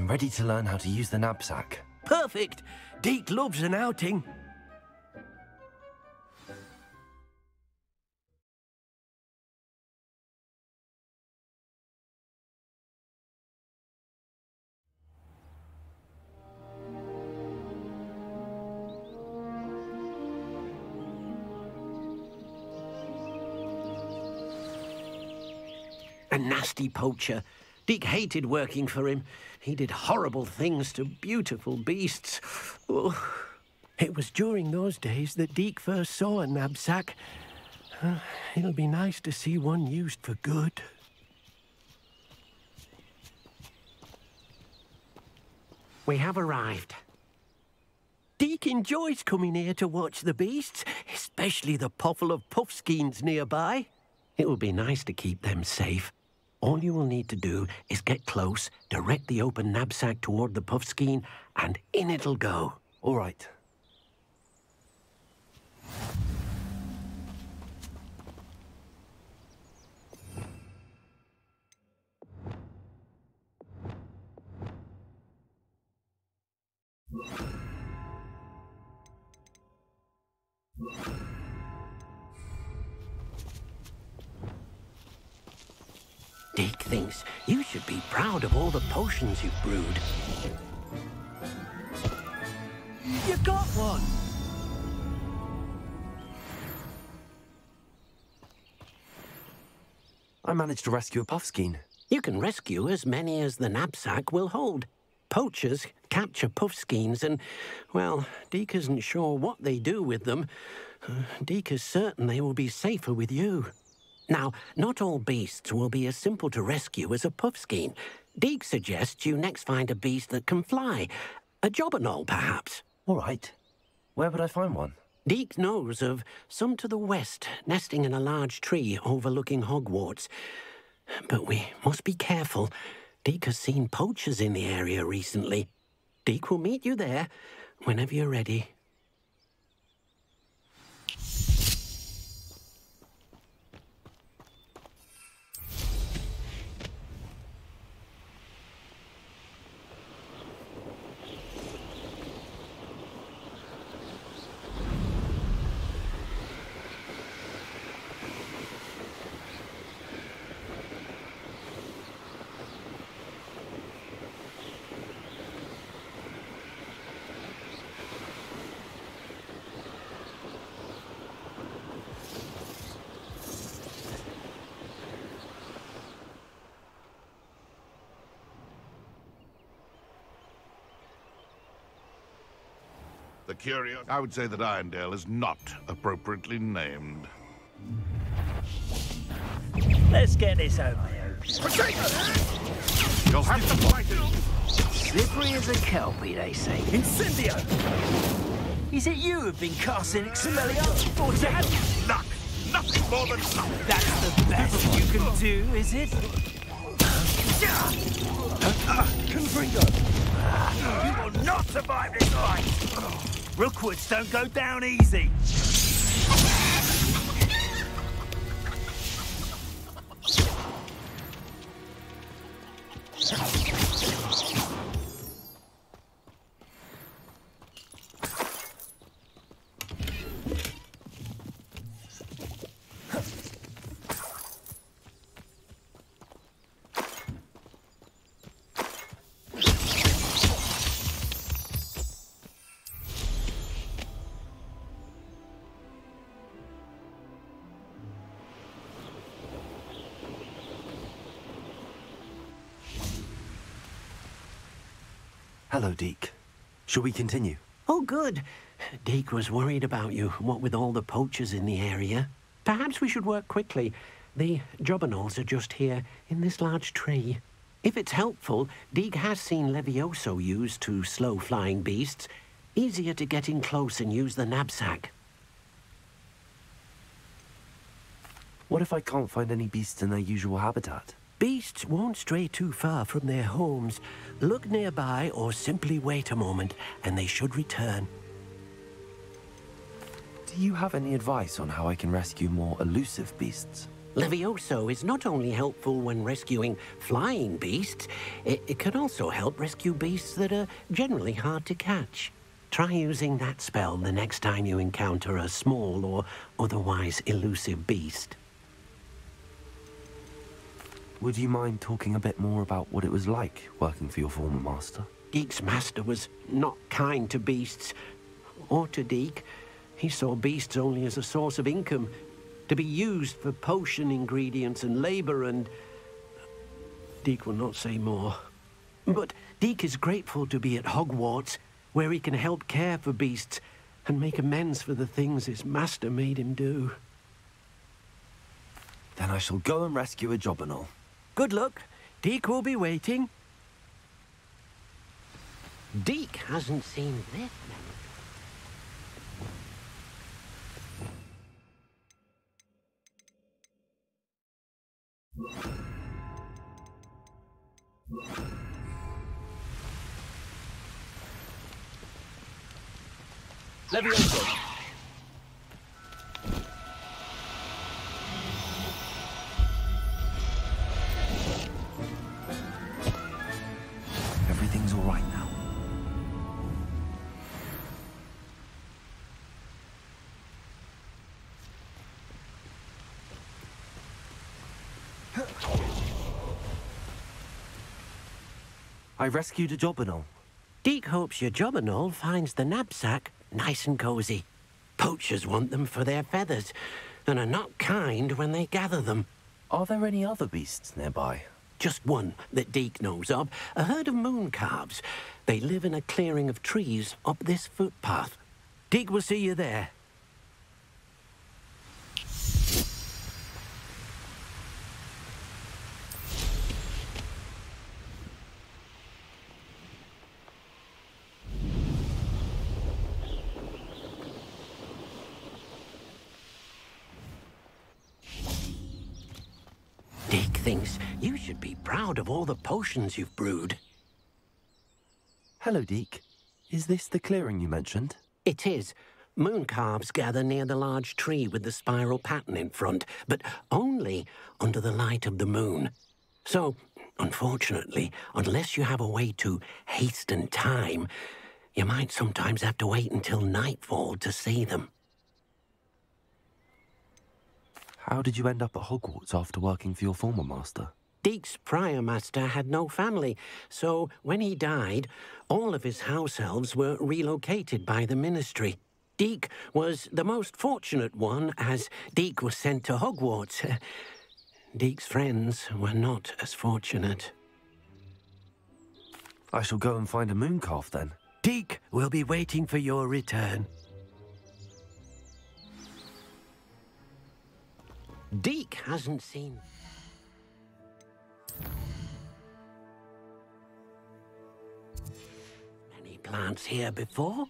I'm ready to learn how to use the knapsack. Perfect! Deke loves an outing. A nasty poacher. Deke hated working for him. He did horrible things to beautiful beasts. Oh. It was during those days that Deke first saw a knapsack. It'll be nice to see one used for good. We have arrived. Deke enjoys coming here to watch the beasts, especially the puffle of puffskeins nearby. It will be nice to keep them safe. All you will need to do is get close, direct the open knapsack toward the puffskein, and in it'll go. All right. Deke thinks you should be proud of all the potions you've brewed. You got one! I managed to rescue a puffskein. You can rescue as many as the knapsack will hold. Poachers capture puffskeins and, well, Deke isn't sure what they do with them. Deke is certain they will be safer with you. Now, not all beasts will be as simple to rescue as a puffskein. Deke suggests you next find a beast that can fly. A jobberknoll, perhaps. All right. Where would I find one? Deke knows of some to the west, nesting in a large tree overlooking Hogwarts. But we must be careful. Deke has seen poachers in the area recently. Deke will meet you there whenever you're ready. The curious. I would say that Irondale is not appropriately named. Let's get this over. You'll have to fight it. Slippery as a kelpie, they say. Incendio! Is it you who've been casting Expelliarmus? Or to have Luck! Nothing more than luck! That's the best you can do, is it? Confringo! You will not survive this fight! Rookwoods don't go down easy! Hello, Deke. Shall we continue? Oh, good. Deke was worried about you, what with all the poachers in the area. Perhaps we should work quickly. The jobberknolls are just here, in this large tree. If it's helpful, Deke has seen Levioso used to slow flying beasts. Easier to get in close and use the knapsack. What if I can't find any beasts in their usual habitat? Beasts won't stray too far from their homes. Look nearby or simply wait a moment, and they should return. Do you have any advice on how I can rescue more elusive beasts? Levioso is not only helpful when rescuing flying beasts, it can also help rescue beasts that are generally hard to catch. Try using that spell the next time you encounter a small or otherwise elusive beast. Would you mind talking a bit more about what it was like working for your former master? Deek's master was not kind to beasts, or to Deek. He saw beasts only as a source of income, to be used for potion ingredients and labor, and Deek will not say more. But Deek is grateful to be at Hogwarts, where he can help care for beasts and make amends for the things his master made him do. Then I shall go and rescue a job and all. Good luck. Deek will be waiting. Deek hasn't seen this many. Levioso. Everything's all right now. I rescued a job and all. Deek hopes your Jobberknoll finds the knapsack nice and cozy. Poachers want them for their feathers, and are not kind when they gather them. Are there any other beasts nearby? Just one that Deek knows of, a herd of moon calves. They live in a clearing of trees up this footpath. Deek will see you there. Deek thinks you should be proud of all the potions you've brewed. Hello, Deek. Is this the clearing you mentioned? It is. Moon calves gather near the large tree with the spiral pattern in front, but only under the light of the moon. So, unfortunately, unless you have a way to hasten time, you might sometimes have to wait until nightfall to see them. How did you end up at Hogwarts after working for your former master? Deek's prior master had no family, so when he died, all of his house elves were relocated by the ministry. Deek was the most fortunate one, as Deek was sent to Hogwarts. Deek's friends were not as fortunate. I shall go and find a mooncalf then. Deek will be waiting for your return. Deek hasn't seen... many plants here before.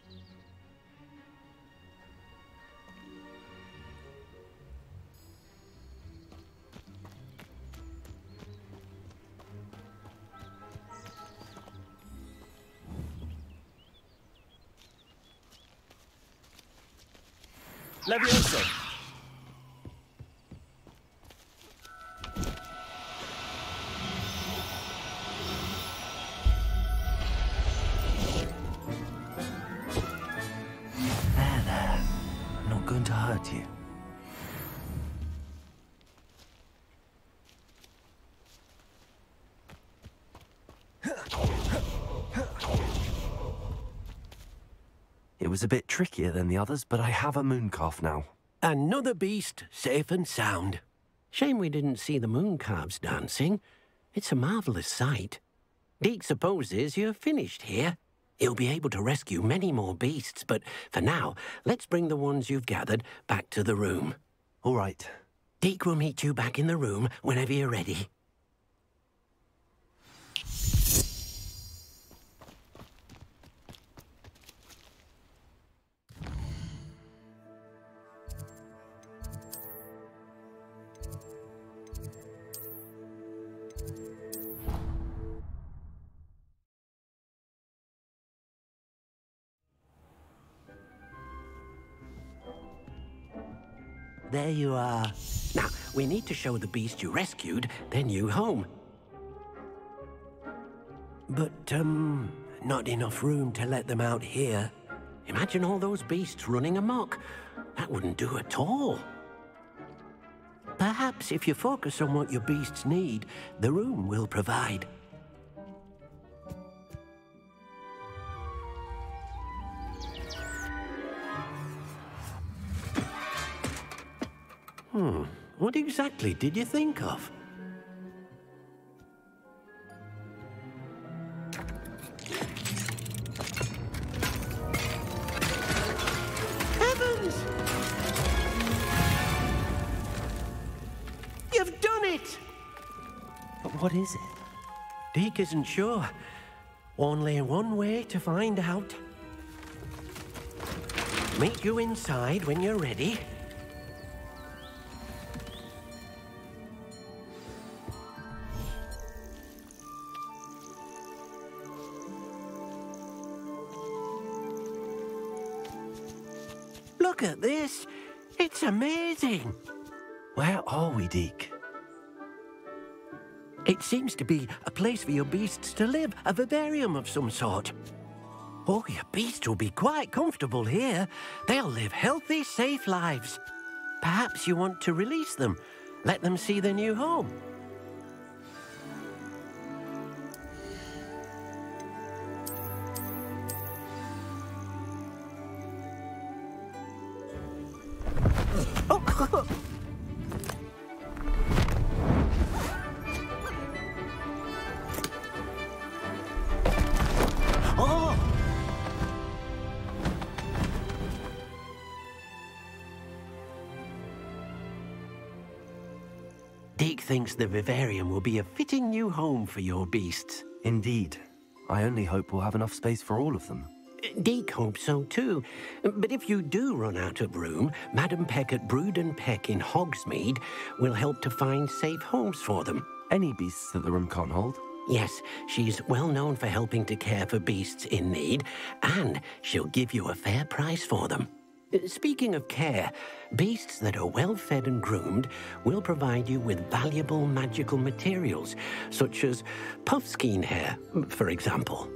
Levioso. There. I'm not going to hurt you. It was a bit trickier than the others, but I have a mooncalf now. Another beast, safe and sound. Shame we didn't see the moon calves dancing. It's a marvelous sight. Deek supposes you're finished here. He'll be able to rescue many more beasts, but for now, let's bring the ones you've gathered back to the room. All right. Deek will meet you back in the room whenever you're ready. There you are. Now, we need to show the beast you rescued their new home. But, not enough room to let them out here. Imagine all those beasts running amok. That wouldn't do at all. Perhaps if you focus on what your beasts need, the room will provide. What exactly did you think of? Heavens! You've done it! But what is it? Deke isn't sure. Only one way to find out. Meet you inside when you're ready. Look at this. It's amazing. Where are we, Deke? It seems to be a place for your beasts to live, a vivarium of some sort. Oh, your beasts will be quite comfortable here. They'll live healthy, safe lives. Perhaps you want to release them, let them see their new home. Deke thinks the vivarium will be a fitting new home for your beasts. Indeed. I only hope we'll have enough space for all of them. Deke hopes so too. But if you do run out of room, Madam Peck at Brood and Peck in Hogsmeade will help to find safe homes for them. Any beasts that the room can't hold? Yes, she's well known for helping to care for beasts in need, and she'll give you a fair price for them. Speaking of care, beasts that are well fed and groomed will provide you with valuable magical materials, such as puffskein hair, for example.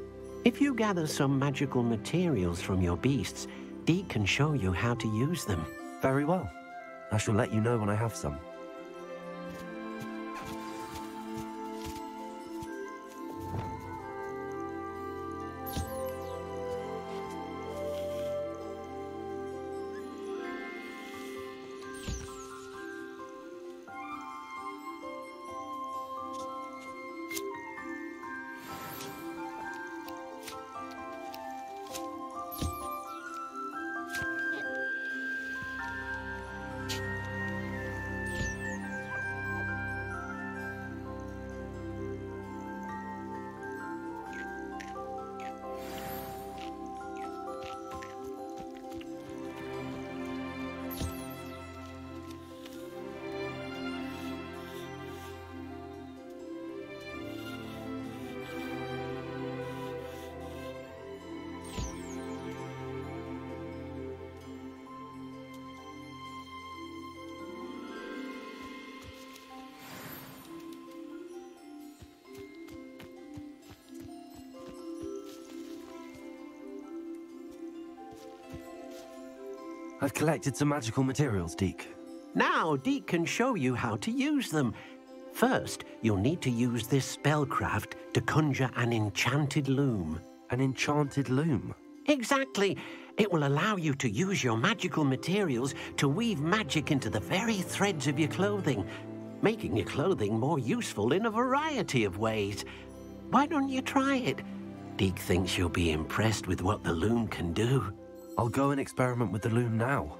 If you gather some magical materials from your beasts, Deke can show you how to use them. Very well. I shall let you know when I have some. I've collected some magical materials, Deke. Now Deke can show you how to use them. First, you'll need to use this spellcraft to conjure an enchanted loom. An enchanted loom? Exactly. It will allow you to use your magical materials to weave magic into the very threads of your clothing, making your clothing more useful in a variety of ways. Why don't you try it? Deke thinks you'll be impressed with what the loom can do. I'll go and experiment with the loom now.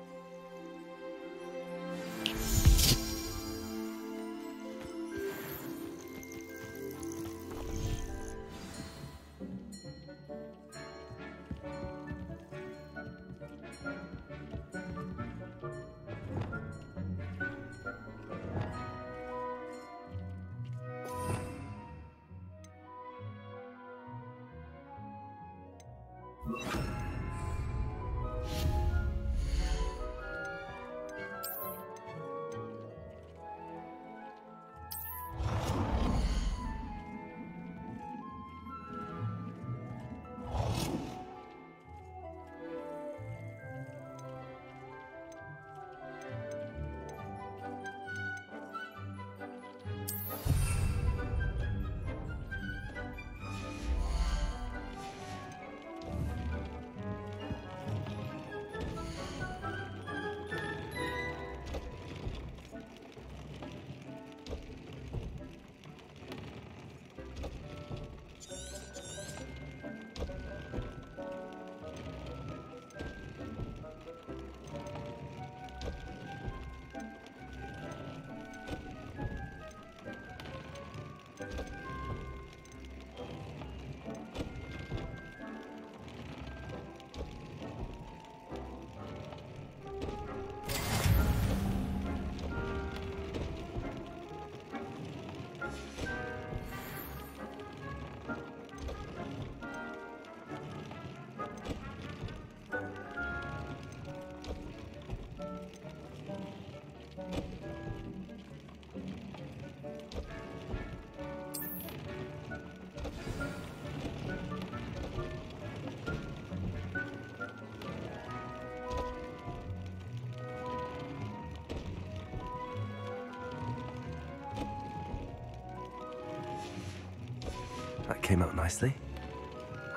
came out nicely.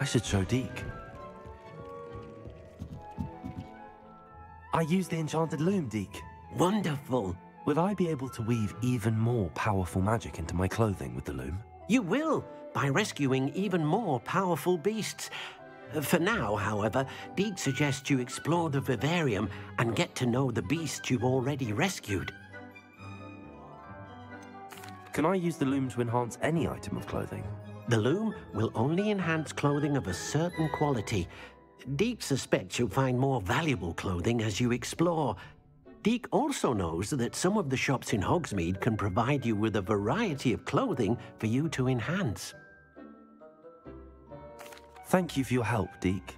I should show Deke. I used the enchanted loom, Deke. Wonderful. Will I be able to weave even more powerful magic into my clothing with the loom? You will, by rescuing even more powerful beasts. For now, however, Deke suggests you explore the vivarium and get to know the beasts you've already rescued. Can I use the loom to enhance any item of clothing? The loom will only enhance clothing of a certain quality. Deke suspects you'll find more valuable clothing as you explore. Deke also knows that some of the shops in Hogsmeade can provide you with a variety of clothing for you to enhance. Thank you for your help, Deke.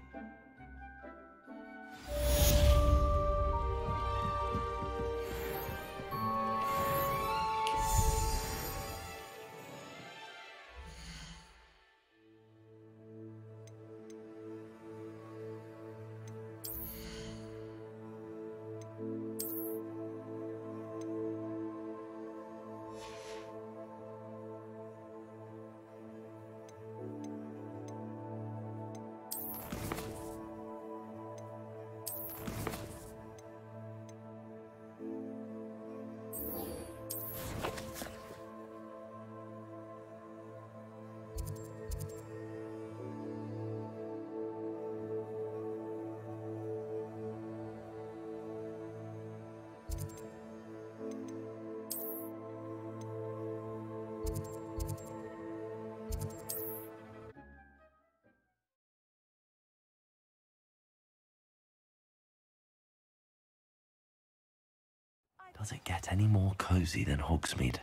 Does it get any more cozy than Hogsmeade?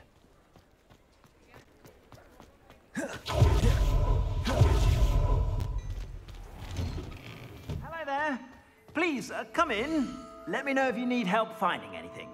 Hello there. Please, come in. Let me know if you need help finding anything.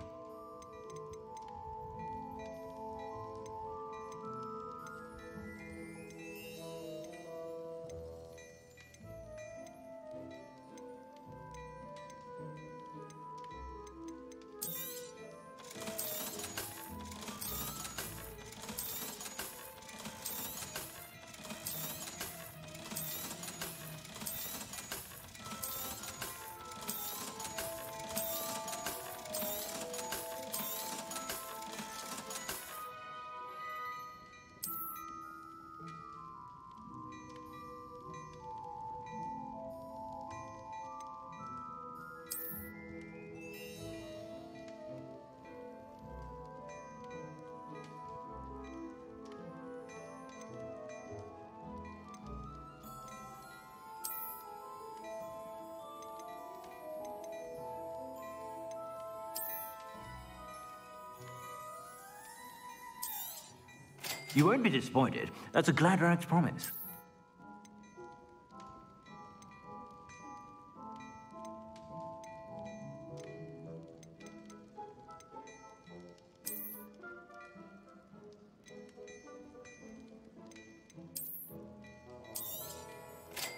You won't be disappointed. That's a glad rag's promise.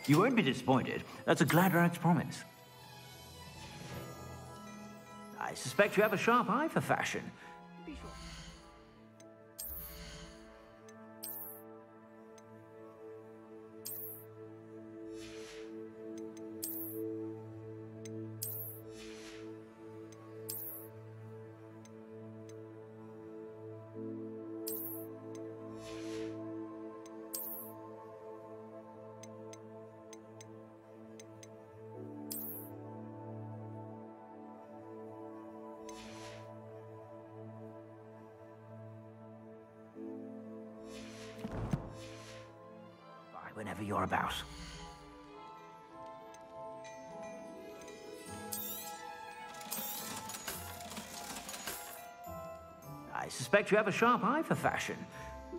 You won't be disappointed. That's a glad rag's promise. I suspect you have a sharp eye for fashion. Be sure. Whenever you're about. I suspect you have a sharp eye for fashion.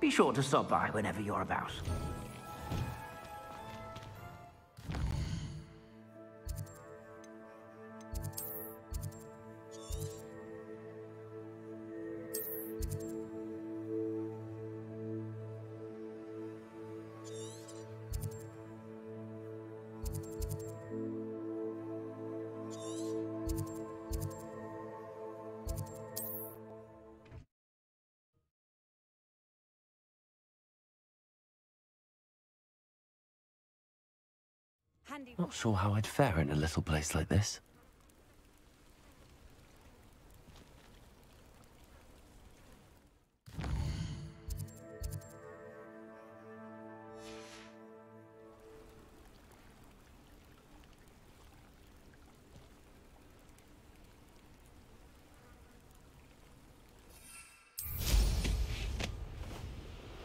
Be sure to stop by whenever you're about. Not sure how I'd fare in a little place like this.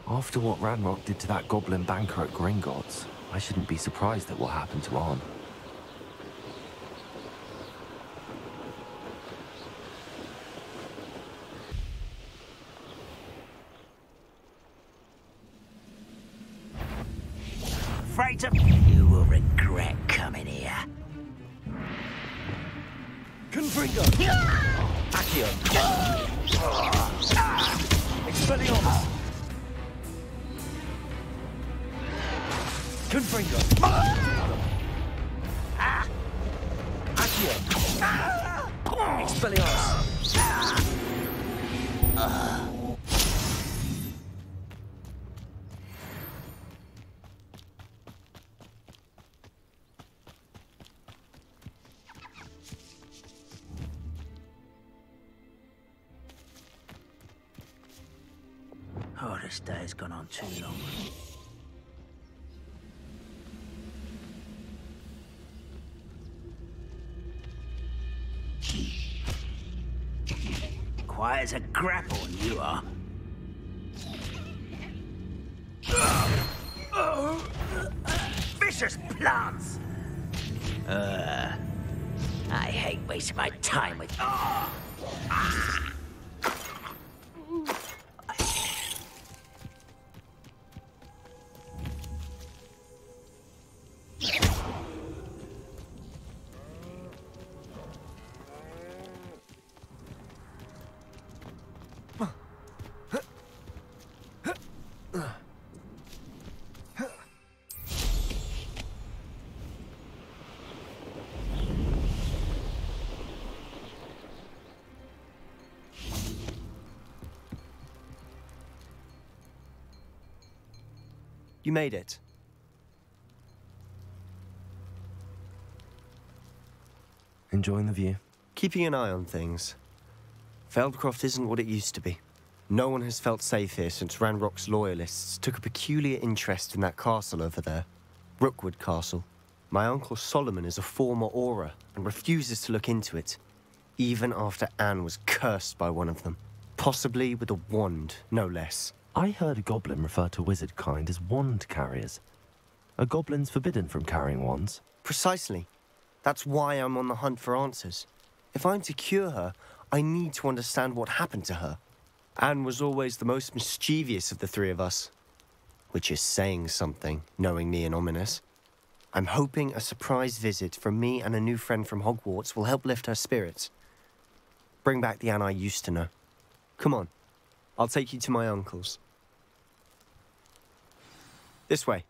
After what Ranrock did to that goblin banker at Gringotts, I shouldn't be surprised at what happened to Arn. Afraid to... You will regret coming here. Confringo! Accio! Expelliarmus! Confringo! Accio! Expelliarmus! Oh, this day has gone on too long. Quiet as a grapple, you are. Vicious plants! I hate wasting my time with... You made it. Enjoying the view? Keeping an eye on things. Feldcroft isn't what it used to be. No one has felt safe here since Ranrock's loyalists took a peculiar interest in that castle over there. Rookwood Castle. My uncle Solomon is a former Auror and refuses to look into it, even after Anne was cursed by one of them. Possibly with a wand, no less. I heard a goblin refer to wizard kind as wand carriers. Are goblins forbidden from carrying wands? Precisely. That's why I'm on the hunt for answers. If I'm to cure her, I need to understand what happened to her. Anne was always the most mischievous of the three of us. Which is saying something, knowing me and ominous. I'm hoping a surprise visit from me and a new friend from Hogwarts will help lift her spirits. Bring back the Anne I used to know. Come on, I'll take you to my uncle's. This way.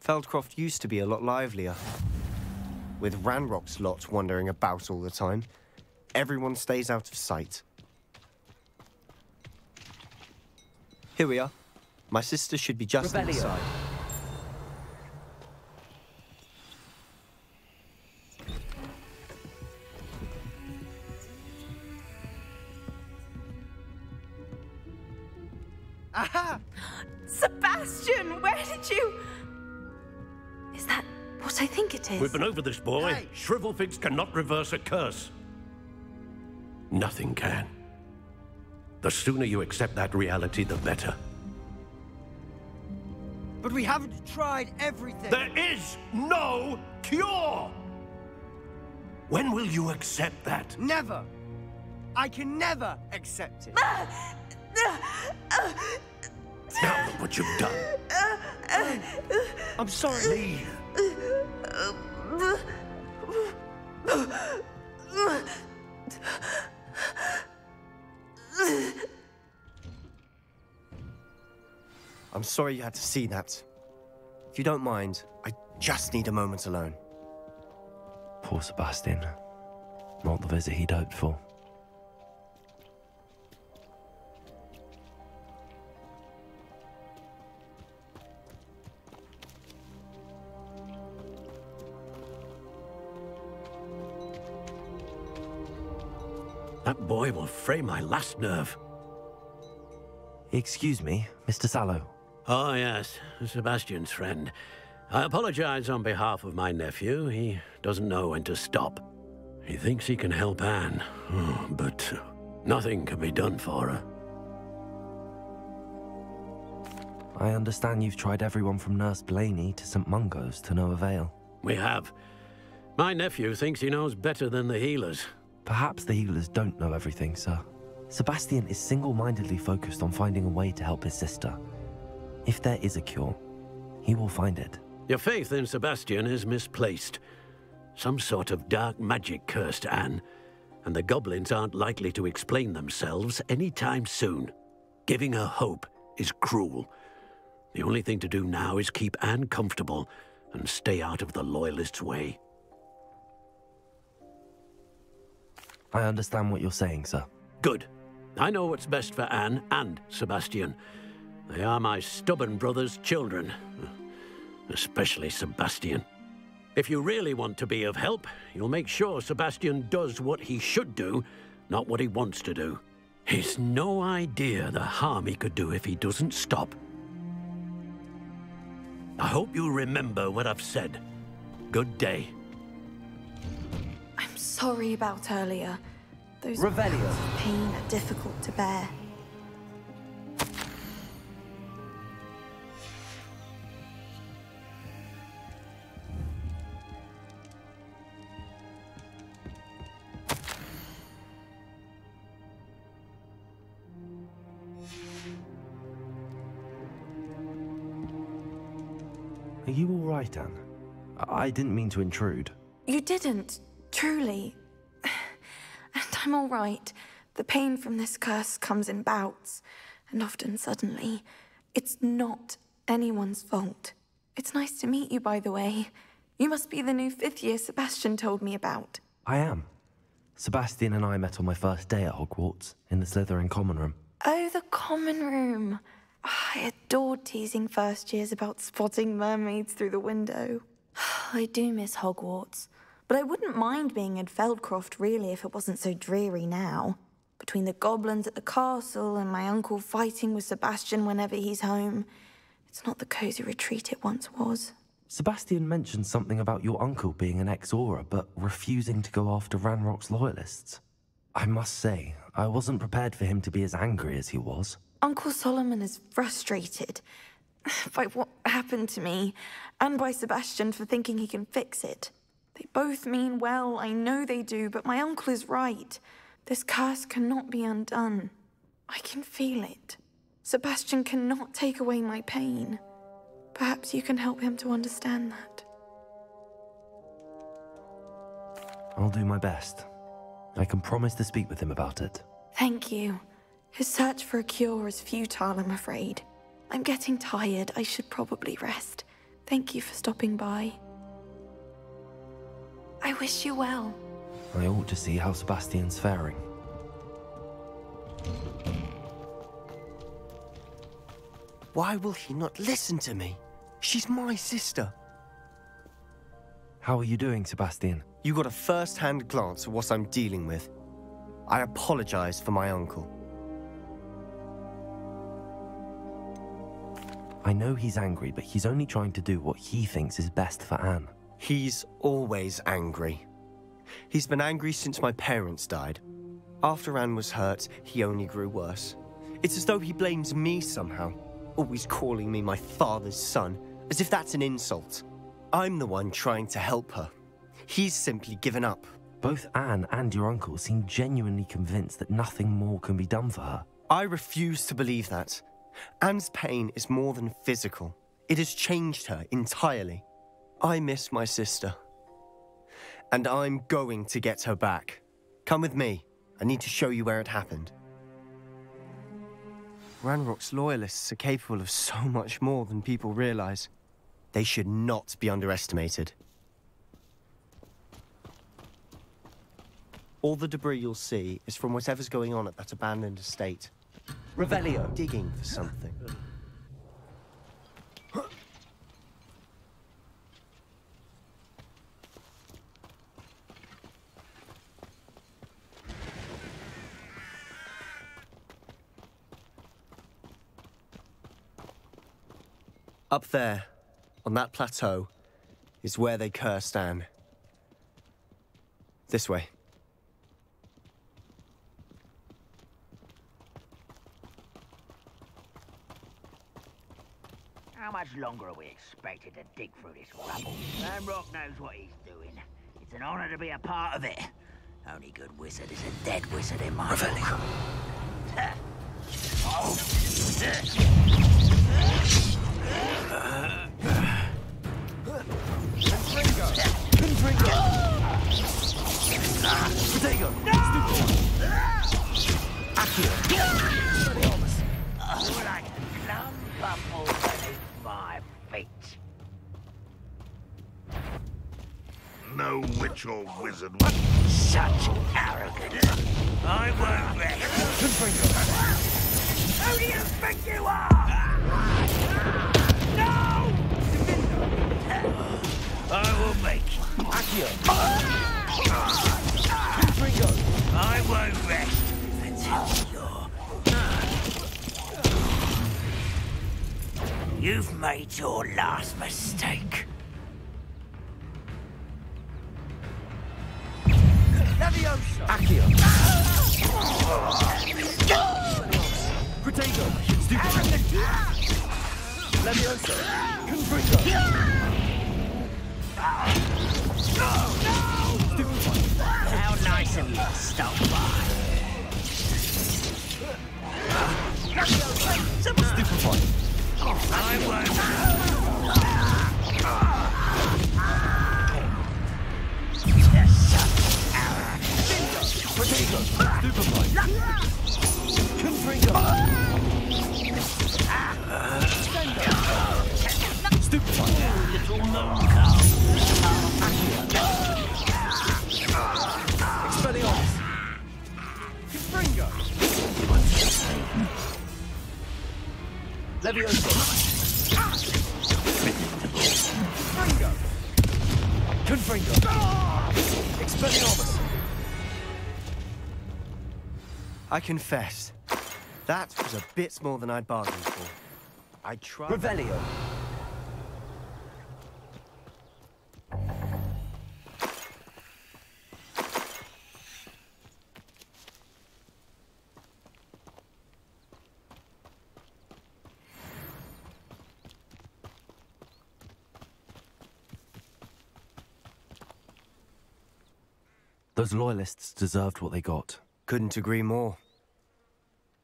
Feldcroft used to be a lot livelier. With Ranrock's lot wandering about all the time, everyone stays out of sight. Here we are. My sister should be just inside. Aha! Sebastian, where did you... Is that what I think it is? We've been over this, boy. Hey. Shrivelfigs cannot reverse a curse. Nothing can. The sooner you accept that reality, the better. But we haven't tried everything. There is no cure! When will you accept that? Never. I can never accept it. Now look what you've done. I'm sorry. Leave. I'm sorry you had to see that. If you don't mind, I just need a moment alone. Poor Sebastian. Not the visit he'd hoped for. That boy will fray my last nerve. Excuse me, Mr. Sallow. Oh, yes, Sebastian's friend. I apologize on behalf of my nephew. He doesn't know when to stop. He thinks he can help Anne, but nothing can be done for her. I understand you've tried everyone from Nurse Blaney to St. Mungo's to no avail. We have. My nephew thinks he knows better than the healers. Perhaps the healers don't know everything, sir. Sebastian is single-mindedly focused on finding a way to help his sister. If there is a cure, he will find it. Your faith in Sebastian is misplaced. Some sort of dark magic cursed Anne, and the goblins aren't likely to explain themselves anytime soon. Giving her hope is cruel. The only thing to do now is keep Anne comfortable and stay out of the Loyalists' way. I understand what you're saying, sir. Good. I know what's best for Anne and Sebastian. They are my stubborn brother's children. Especially Sebastian. If you really want to be of help, you'll make sure Sebastian does what he should do, not what he wants to do. He's no idea the harm he could do if he doesn't stop. I hope you remember what I've said. Good day. I'm sorry about earlier. Those Revelio. bouts of pain are difficult to bear. Are you all right, Anne? I didn't mean to intrude. You didn't, truly. And I'm all right. The pain from this curse comes in bouts, and often suddenly. It's not anyone's fault. It's nice to meet you, by the way. You must be the new 5th year Sebastian told me about. I am. Sebastian and I met on my first day at Hogwarts, in the Slytherin common room. Oh, the common room. I adored teasing first years about spotting mermaids through the window. I do miss Hogwarts, but I wouldn't mind being in Feldcroft, really, if it wasn't so dreary now. Between the goblins at the castle and my uncle fighting with Sebastian whenever he's home, it's not the cosy retreat it once was. Sebastian mentioned something about your uncle being an ex-Auror, but refusing to go after Ranrock's loyalists. I must say, I wasn't prepared for him to be as angry as he was. Uncle Solomon is frustrated by what happened to me, and by Sebastian for thinking he can fix it. They both mean well, I know they do, but my uncle is right. This curse cannot be undone. I can feel it. Sebastian cannot take away my pain. Perhaps you can help him to understand that. I'll do my best. I can promise to speak with him about it. Thank you. His search for a cure is futile, I'm afraid. I'm getting tired. I should probably rest. Thank you for stopping by. I wish you well. I ought to see how Sebastian's faring. Why will he not listen to me? She's my sister. How are you doing, Sebastian? You got a first-hand glance at what I'm dealing with. I apologize for my uncle. I know he's angry, but he's only trying to do what he thinks is best for Anne. He's always angry. He's been angry since my parents died. After Anne was hurt, he only grew worse. It's as though he blames me somehow, always calling me my father's son, as if that's an insult. I'm the one trying to help her. He's simply given up. Both Anne and your uncle seem genuinely convinced that nothing more can be done for her. I refuse to believe that. Anne's pain is more than physical. It has changed her entirely. I miss my sister. And I'm going to get her back. Come with me. I need to show you where it happened. Ranrock's loyalists are capable of so much more than people realize. They should not be underestimated. All the debris you'll see is from whatever's going on at that abandoned estate. Revelio. Digging for something. Up there, on that plateau, is where they cursed Anne. This way. How much longer are we expected to dig through this rubble? Ramrock knows what he's doing. It's an honor to be a part of it. Only good wizard is a dead wizard in my book. Diagon! Like a clump bumble beneath my feet. No witch or wizard. Such arrogance. I won't rest. Who do you think you are? No! I will make you. I won't rest until you've made your last mistake. Leviosa! Accio! Protego! Stupid! Leviosa! Confringo! How nice of you to stop by. Stupefy! I won't. Protego! Stupefy! Confringo! Stupefy! Little mooncow. Expelliarmus! Confringo! Leviosa! Confringo! Confringo! Expelliarmus! I confess, that was a bit more than I'd bargained for. I tried... Revelio! Those loyalists deserved what they got. Couldn't agree more.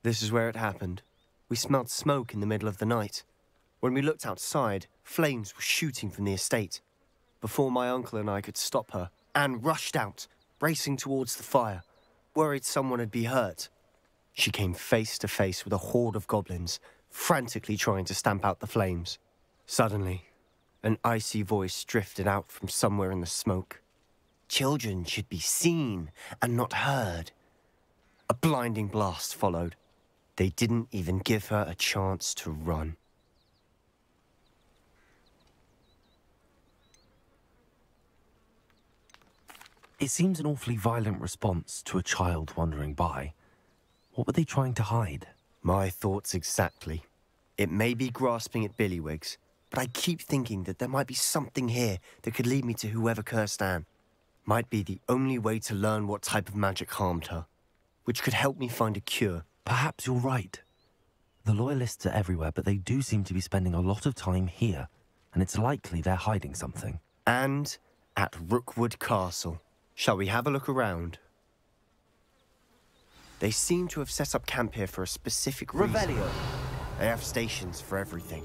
This is where it happened. We smelled smoke in the middle of the night. When we looked outside, flames were shooting from the estate. Before my uncle and I could stop her, Anne rushed out, racing towards the fire, worried someone had been hurt. She came face to face with a horde of goblins, frantically trying to stamp out the flames. Suddenly, an icy voice drifted out from somewhere in the smoke. Children should be seen and not heard. A blinding blast followed. They didn't even give her a chance to run. It seems an awfully violent response to a child wandering by. What were they trying to hide? My thoughts exactly. It may be grasping at Billywigs, but I keep thinking that there might be something here that could lead me to whoever cursed Anne. Might be the only way to learn what type of magic harmed her, which could help me find a cure. Perhaps you're right. The Loyalists are everywhere, but they do seem to be spending a lot of time here, and it's likely they're hiding something. And at Rookwood Castle. Shall we have a look around? They seem to have set up camp here for a specific reason. Revelio! They have stations for everything.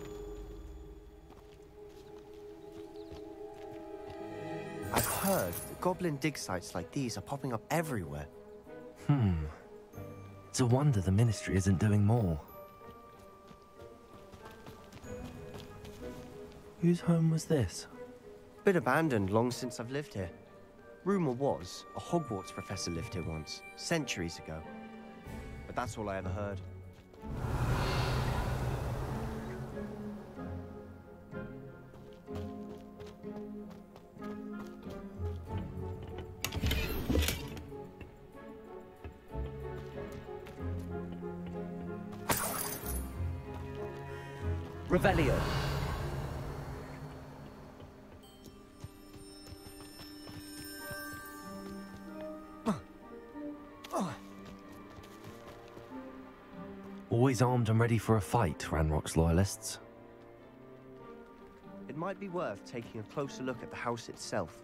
I've heard that goblin dig sites like these are popping up everywhere. It's a wonder the Ministry isn't doing more. Whose home was this? Been abandoned long since I've lived here. Rumour was, a Hogwarts professor lived here once, centuries ago. But that's all I ever heard. Revelio! Always armed and ready for a fight, Ranrock's loyalists. It might be worth taking a closer look at the house itself.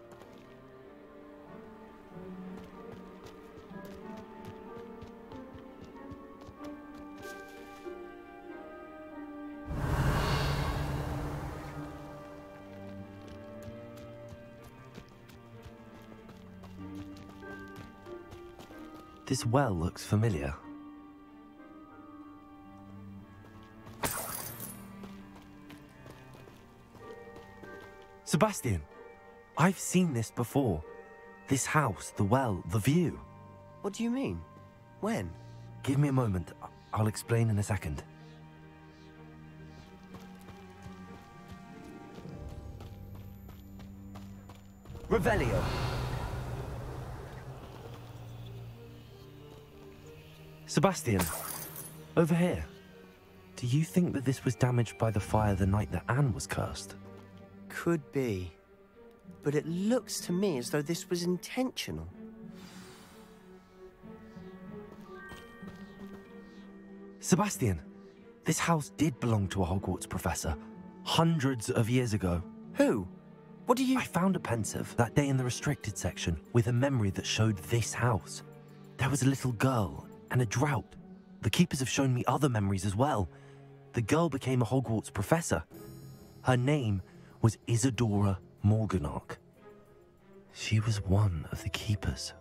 This well looks familiar. Sebastian, I've seen this before. This house, the well, the view. What do you mean? When? Give me a moment. I'll explain in a second. Revelio. Sebastian, over here. Do you think that this was damaged by the fire the night that Anne was cursed? Could be. But it looks to me as though this was intentional. Sebastian, this house did belong to a Hogwarts professor, hundreds of years ago. Who? What do you... I found a pensive that day in the restricted section with a memory that showed this house. There was a little girl and a drought. The keepers have shown me other memories as well. The girl became a Hogwarts professor. Her name was Isadora Morganach. She was one of the keepers.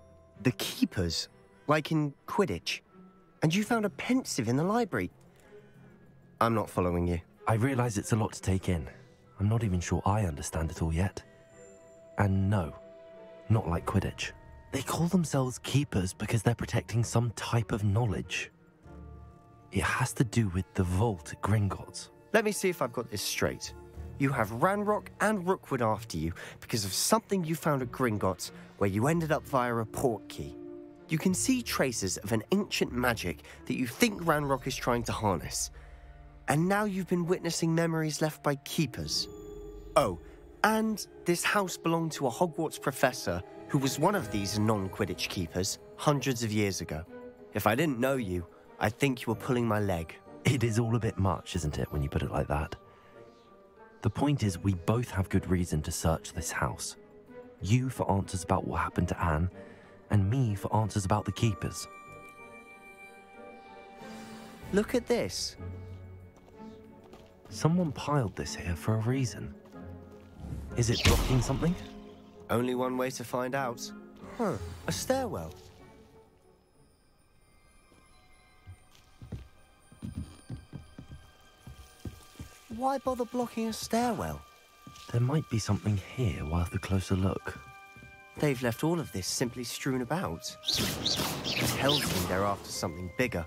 The keepers? Like in Quidditch? And you found a pensive in the library? I'm not following you. I realize it's a lot to take in. I'm not even sure I understand it all yet. And no, not like Quidditch. They call themselves keepers because they're protecting some type of knowledge. It has to do with the vault at Gringotts. Let me see if I've got this straight. You have Ranrock and Rookwood after you because of something you found at Gringotts where you ended up via a port key. You can see traces of an ancient magic that you think Ranrock is trying to harness. And now you've been witnessing memories left by keepers. Oh, and this house belonged to a Hogwarts professor who was one of these non-Quidditch keepers hundreds of years ago. If I didn't know you, I'd think you were pulling my leg. It is all a bit much, isn't it, when you put it like that? The point is, we both have good reason to search this house. You for answers about what happened to Anne, and me for answers about the keepers. Look at this. Someone piled this here for a reason. Is it blocking something? Only one way to find out. Huh, a stairwell. Why bother blocking a stairwell? There might be something here worth a closer look. They've left all of this simply strewn about. It tells me they're after something bigger.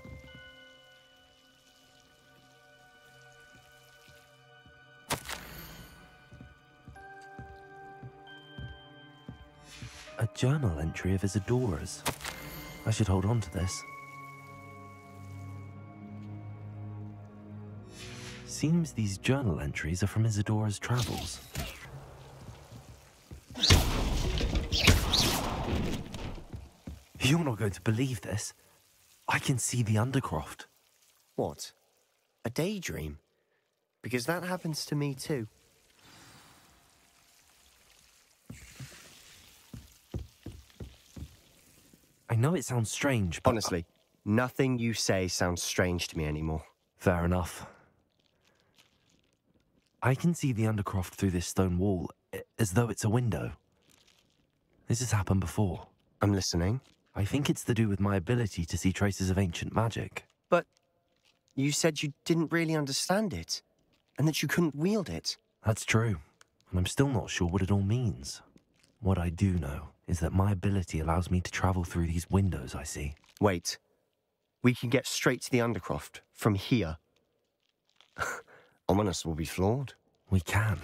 A journal entry of Isadora's. I should hold on to this. Seems these journal entries are from Isadora's travels. You're not going to believe this. I can see the Undercroft. What? A daydream? Because that happens to me too. I know it sounds strange, but... Honestly, nothing you say sounds strange to me anymore. Fair enough. I can see the Undercroft through this stone wall, as though it's a window. This has happened before. I'm listening. I think it's to do with my ability to see traces of ancient magic. But you said you didn't really understand it, and that you couldn't wield it. That's true, and I'm still not sure what it all means. What I do know is that my ability allows me to travel through these windows I see. Wait. We can get straight to the Undercroft from here. Ominous will be flawed. We can.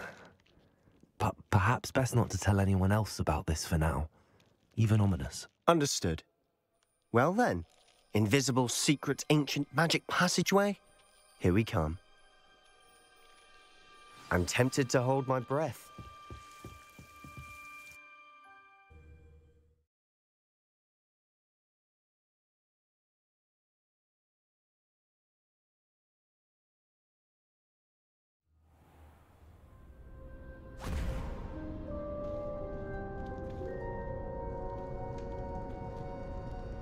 But perhaps best not to tell anyone else about this for now. Even Ominous. Understood. Well then, invisible, secret, ancient magic passageway? Here we come. I'm tempted to hold my breath.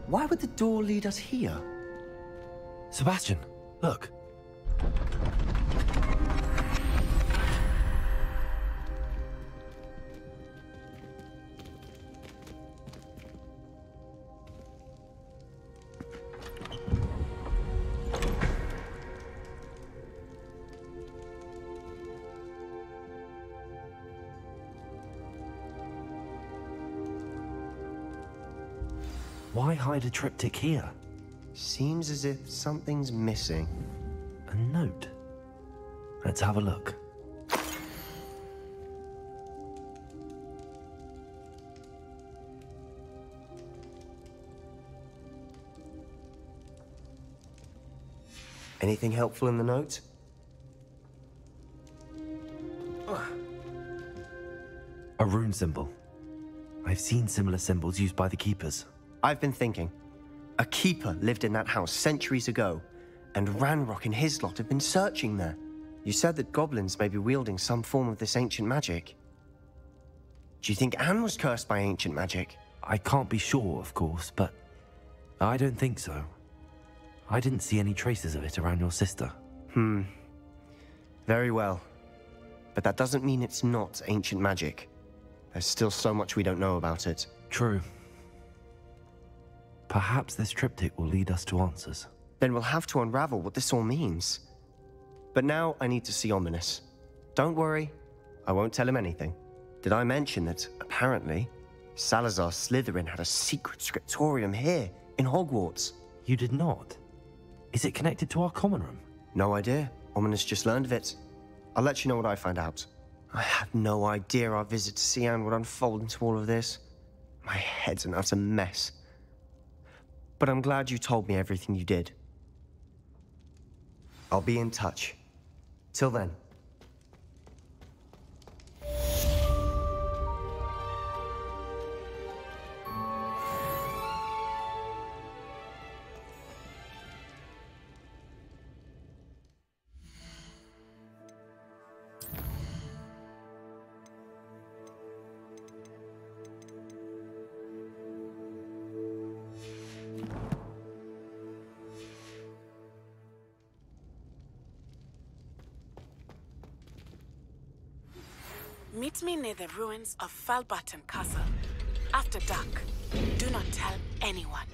Why would the door lead us here? Sebastian, look. Why hide a triptych here? Seems as if something's missing. A note. Let's have a look. Anything helpful in the note? A rune symbol. I've seen similar symbols used by the keepers. I've been thinking. A keeper lived in that house centuries ago, and Ranrock and his lot have been searching there. You said that goblins may be wielding some form of this ancient magic. Do you think Anne was cursed by ancient magic? I can't be sure, of course, but I don't think so. I didn't see any traces of it around your sister. Very well. But that doesn't mean it's not ancient magic. There's still so much we don't know about it. True. Perhaps this triptych will lead us to answers. Then we'll have to unravel what this all means. But now I need to see Ominous. Don't worry, I won't tell him anything. Did I mention that, apparently, Salazar Slytherin had a secret scriptorium here, in Hogwarts? You did not? Is it connected to our common room? No idea. Ominous just learned of it. I'll let you know what I find out. I had no idea our visit to see Anne would unfold into all of this. My head's an utter mess. But I'm glad you told me everything you did. I'll be in touch. Till then. Meet me near the ruins of Falbaton Castle. After dark. Do not tell anyone.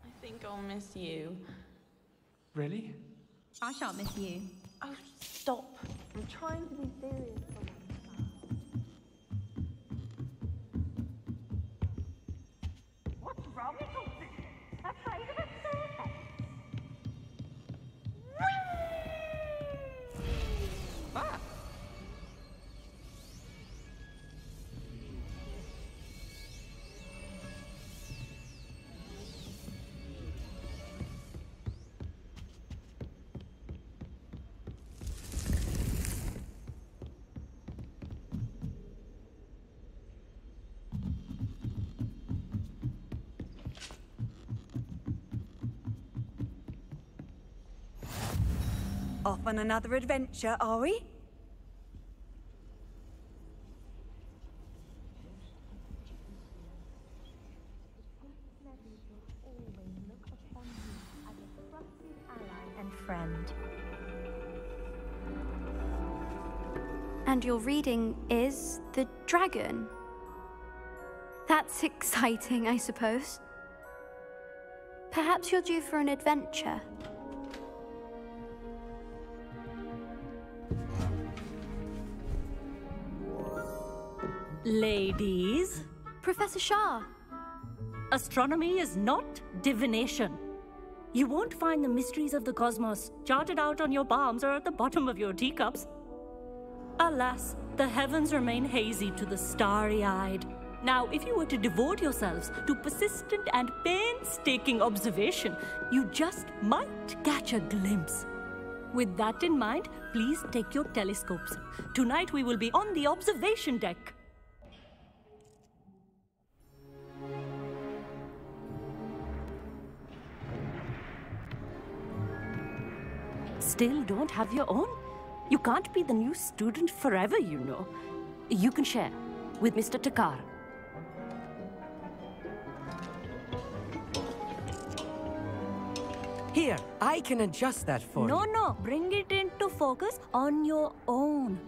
I think I'll miss you. Really? I shan't miss you. Oh, stop. I'm trying to be serious. What's wrong with all this? Afraid of a serpent? Ah! Off on another adventure, are we? And friend. And your reading is the dragon. That's exciting, I suppose. Perhaps you're due for an adventure. Ladies. Professor Shah. Astronomy is not divination. You won't find the mysteries of the cosmos charted out on your palms or at the bottom of your teacups. Alas, the heavens remain hazy to the starry-eyed. Now, if you were to devote yourselves to persistent and painstaking observation, you just might catch a glimpse. With that in mind, please take your telescopes. Tonight we will be on the observation deck. Still don't have your own? You can't be the new student forever, you know. You can share with Mr. Takar. Here, I can adjust that for you. No, bring it into focus on your own.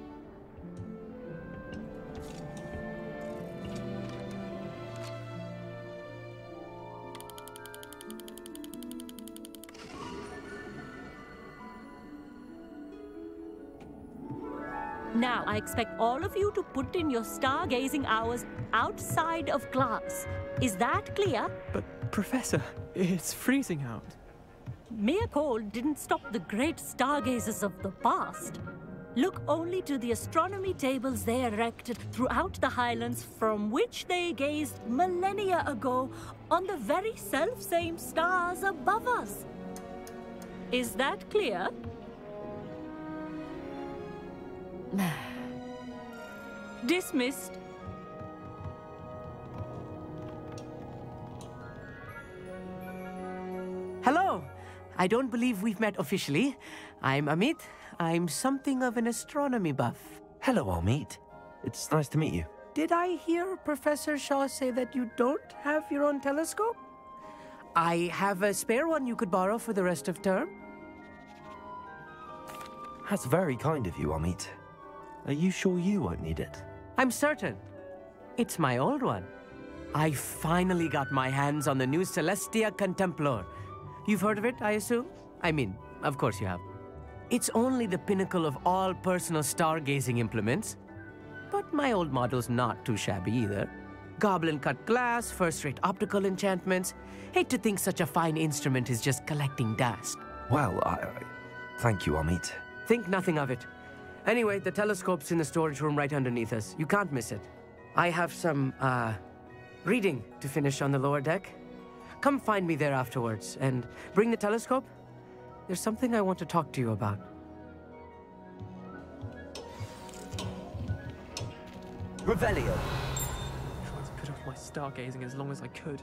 Now, I expect all of you to put in your stargazing hours outside of class. Is that clear? But, Professor, it's freezing out. Mere cold didn't stop the great stargazers of the past. Look only to the astronomy tables they erected throughout the Highlands from which they gazed millennia ago on the very self-same stars above us. Is that clear? Dismissed. Hello. I don't believe we've met officially. I'm Amit. I'm something of an astronomy buff. Hello, Amit. It's nice to meet you. Did I hear Professor Shaw say that you don't have your own telescope? I have a spare one you could borrow for the rest of term. That's very kind of you, Amit. Are you sure you won't need it? I'm certain. It's my old one. I finally got my hands on the new Celestia Contemplar. You've heard of it, I assume? I mean, of course you have. It's only the pinnacle of all personal stargazing implements. But my old model's not too shabby either. Goblin-cut glass, first-rate optical enchantments. Hate to think such a fine instrument is just collecting dust. Well, thank you, Amit. Think nothing of it. Anyway, the telescope's in the storage room right underneath us. You can't miss it. I have some, reading to finish on the lower deck. Come find me there afterwards, and bring the telescope. There's something I want to talk to you about. Revelio. Tried to put off my stargazing as long as I could.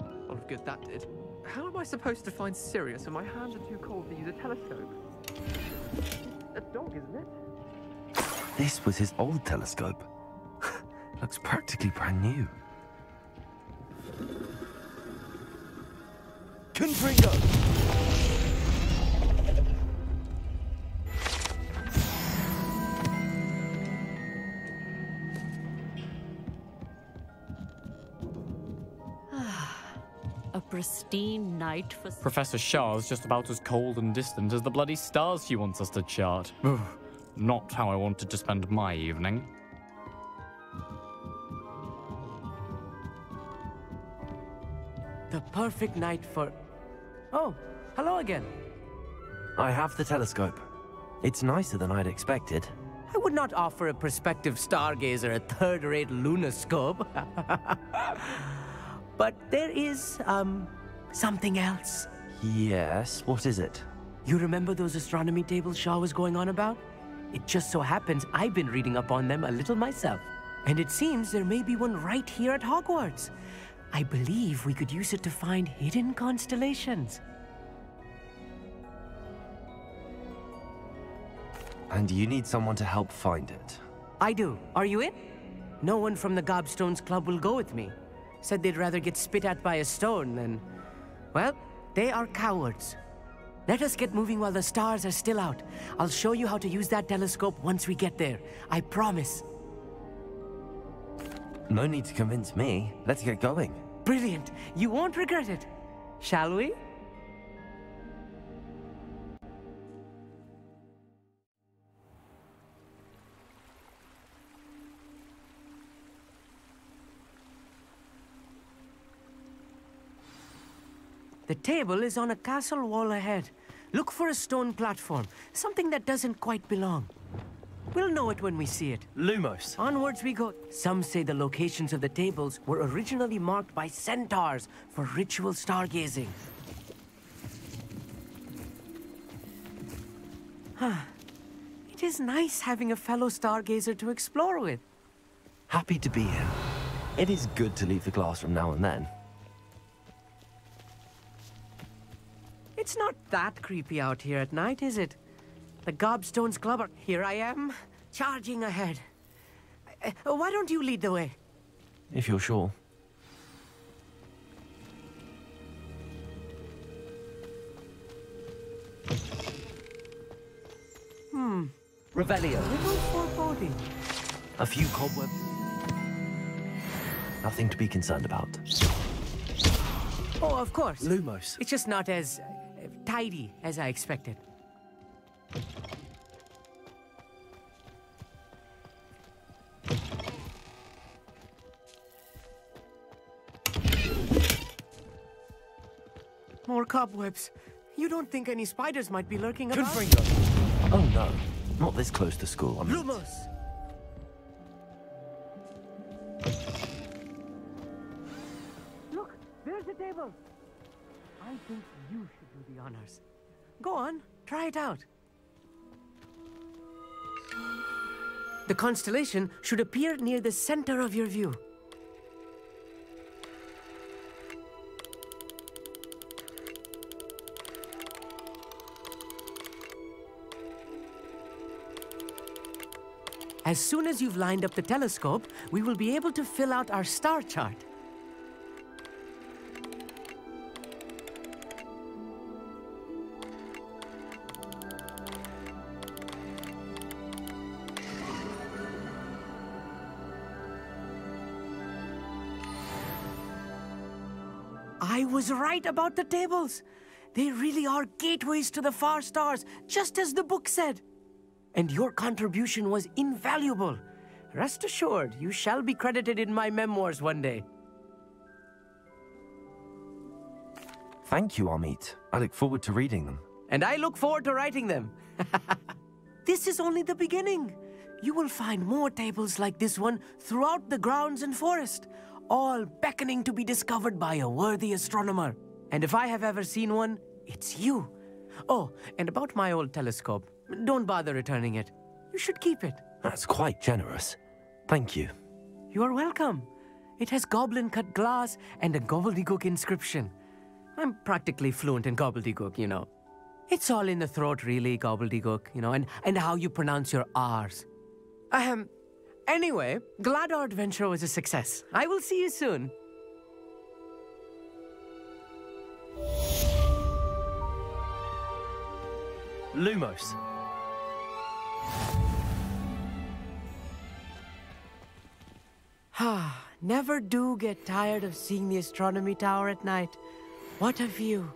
A lot of good that did. How am I supposed to find Sirius when my hands are too cold to use a telescope? A dog, isn't it? This was his old telescope. Looks practically brand new. Confringo! A pristine night for... Professor Shah's just about as cold and distant as the bloody stars she wants us to chart. Not how I wanted to spend my evening. The perfect night for... Oh, hello again. I have the telescope. It's nicer than I'd expected. I would not offer a prospective stargazer a third-rate lunoscope. But there is, something else. Yes, what is it? You remember those astronomy tables Shaw was going on about? It just so happens I've been reading up on them a little myself. And it seems there may be one right here at Hogwarts. I believe we could use it to find hidden constellations. And you need someone to help find it. I do. Are you in? No one from the Gobstones Club will go with me. Said they'd rather get spit at by a stone than... Well, they are cowards. Let us get moving while the stars are still out. I'll show you how to use that telescope once we get there. I promise. No need to convince me. Let's get going. Brilliant. You won't regret it. Shall we? The table is on a castle wall ahead. Look for a stone platform, something that doesn't quite belong. We'll know it when we see it. Lumos. Onwards we go. Some say the locations of the tables were originally marked by centaurs for ritual stargazing. It is nice having a fellow stargazer to explore with. Happy to be here. It is good to leave the classroom now and then. It's not that creepy out here at night, is it? The Gobstones Club are... Here I am, charging ahead. Why don't you lead the way? If you're sure. Revelio. Little foreboding. A few cobwebs. Nothing to be concerned about. Oh, of course. Lumos. It's just not as tidy as I expected. More cobwebs. You don't think any spiders might be lurking about? Confringo. Oh no, not this close to school. Lumos! Look, there's a table. I think you should do the honors. Go on, try it out. The constellation should appear near the center of your view. As soon as you've lined up the telescope, we will be able to fill out our star chart. I was right about the tables. They really are gateways to the far stars, just as the book said. And your contribution was invaluable. Rest assured, you shall be credited in my memoirs one day. Thank you, Amit. I look forward to reading them. And I look forward to writing them. This is only the beginning. You will find more tables like this one throughout the grounds and forest, all beckoning to be discovered by a worthy astronomer. And if I have ever seen one, it's you. Oh, and about my old telescope. Don't bother returning it. You should keep it. That's quite generous. Thank you. You are welcome. It has goblin-cut glass and a gobbledygook inscription. I'm practically fluent in gobbledygook, you know. It's all in the throat, really, gobbledygook, you know, and how you pronounce your R's. Anyway, glad our adventure was a success. I will see you soon. Lumos. Never do get tired of seeing the astronomy tower at night. What a view.